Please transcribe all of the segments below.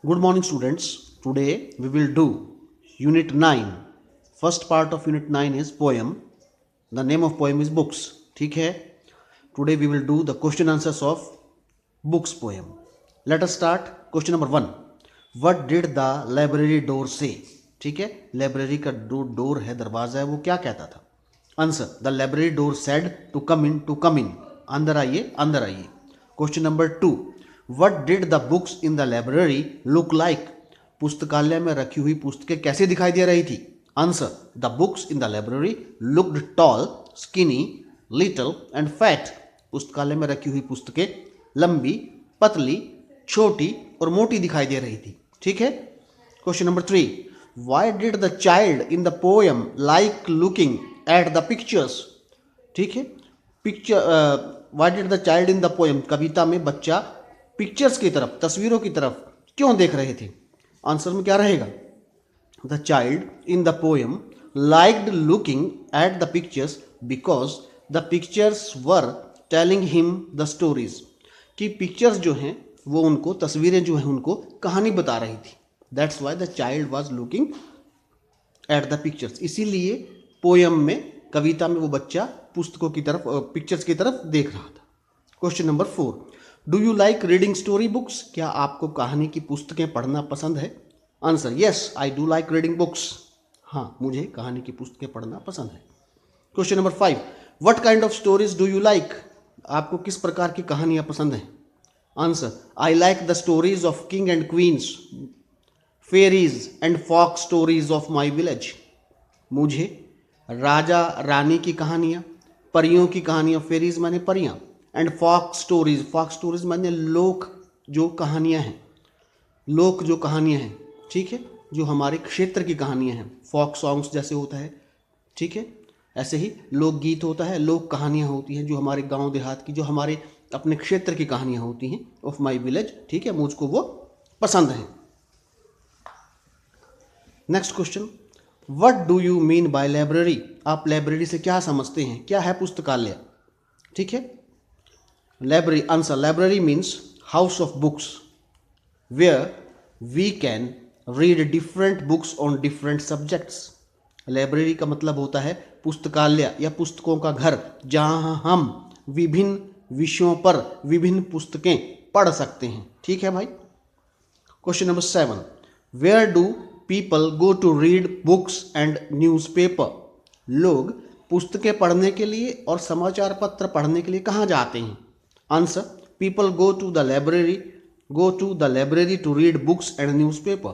Good morning, students. Today we will do Unit 9. First part of Unit 9 is poem. The name of poem is books. ठीक है. Today we will do the question answers of books poem. Let us start. Question number 1. What did the library door say? ठीक है. Library का जो door है, दरवाजा है, वो क्या कहता था? Answer. The library door said to come in, to come in. अंदर आइए, अंदर आइए. Question number 2. What did the books in the library look like? पुस्तकालय में रखी हुई पुस्तकें कैसे दिखाई दे रही थी? Answer. The books in the library looked tall, skinny, little and fat. पुस्तकालय में रखी हुई पुस्तकें लंबी, पतली, छोटी और मोटी दिखाई दे रही थी. ठीक है. Question number 3. Why did the child in the poem like looking at the pictures? ठीक है. Why did the child in the poem, कविता में बच्चा पिक्चर्स की तरफ, तस्वीरों की तरफ क्यों देख रहे थे? आंसर में क्या रहेगा? The child in the poem liked looking at the pictures because the pictures were telling him the stories. कि पिक्चर्स जो हैं वो उनको, तस्वीरें जो हैं उनको कहानी बता रही थी. That's why the child was looking at the pictures. इसीलिए पोएम में, कविता में, वो बच्चा पुस्तकों की तरफ, पिक्चर्स की तरफ देख रहा था. Question number 4. Do you like reading story books? क्या आपको कहानी की पुस्तकें पढ़ना पसंद है? Answer. Yes, I do like reading books. हाँ, मुझे कहानी की पुस्तकें पढ़ना पसंद है. Question number 5. What kind of stories do you like? आपको किस प्रकार की कहानियां पसंद हैं? Answer. I like the stories of king and queens, fairies and folk stories of my village. मुझे राजा रानी की कहानियाँ, परियों की कहानियाँ, फेरीज माने परियाँ, एंड फॉक स्टोरीज माने लोक जो कहानियाँ हैं, लोक जो कहानियाँ हैं. ठीक है. जो हमारे क्षेत्र की कहानियाँ हैं, फॉक सॉन्ग्स जैसे होता है. ठीक है. ऐसे ही लोकगीत होता है, लोक कहानियाँ होती हैं जो हमारे गांव देहात की, जो हमारे अपने क्षेत्र की कहानियाँ होती हैं, ऑफ माई विलेज. ठीक है, मुझको वो पसंद है. Next question. What do you mean by library? आप लाइब्रेरी से क्या समझते हैं? क्या है पुस्तकालय? ठीक है. Library. Answer. Library means house of books where we can read different books on different subjects. Library का मतलब होता है पुस्तकालय या पुस्तकों का घर, जहां हम विभिन्न विषयों पर विभिन्न पुस्तकें पढ़ सकते हैं. ठीक है भाई. Question number 7. Where do people go to read books and newspaper? लोग पुस्तकें पढ़ने के लिए और समाचार पत्र पढ़ने के लिए कहाँ जाते हैं? Answer. People go to the library to read books and newspaper.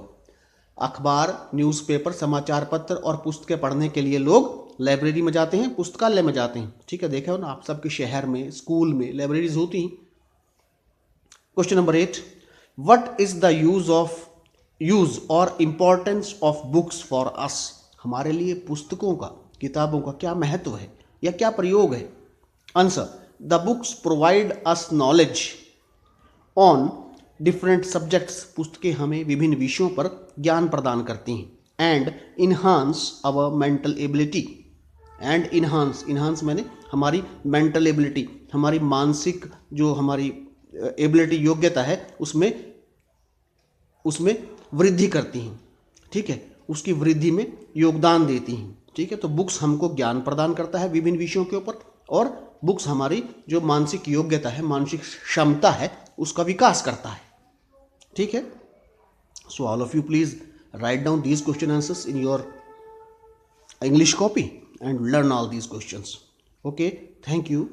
अखबार, न्यूज़पेपर, समाचार पत्र और पुस्तकें पढ़ने के लिए लोग लाइब्रेरी में जाते हैं, पुस्तकालय में जाते हैं. ठीक है. देखा हो ना, आप सबके शहर में, स्कूल में लाइब्रेरीज होती हैं. Question number 8. What is the use और importance of books for us? हमारे लिए पुस्तकों का, किताबों का क्या महत्व है या क्या प्रयोग है? Answer. The books provide us knowledge on different subjects. पुस्तकें हमें विभिन्न विषयों पर ज्ञान प्रदान करती हैं. And enhance our mental ability. And enhance मैंने हमारी मेंटल एबिलिटी, हमारी मानसिक जो हमारी एबिलिटी, योग्यता है, उसमें वृद्धि करती हैं. ठीक है. उसकी वृद्धि में योगदान देती हैं. ठीक है. तो बुक्स हमको ज्ञान प्रदान करता है विभिन्न विषयों के ऊपर, और बुक्स हमारी जो मानसिक योग्यता है, मानसिक क्षमता है, उसका विकास करता है. ठीक है. So all of you please write down these question answers in your English copy and learn all these questions. Okay. Thank you.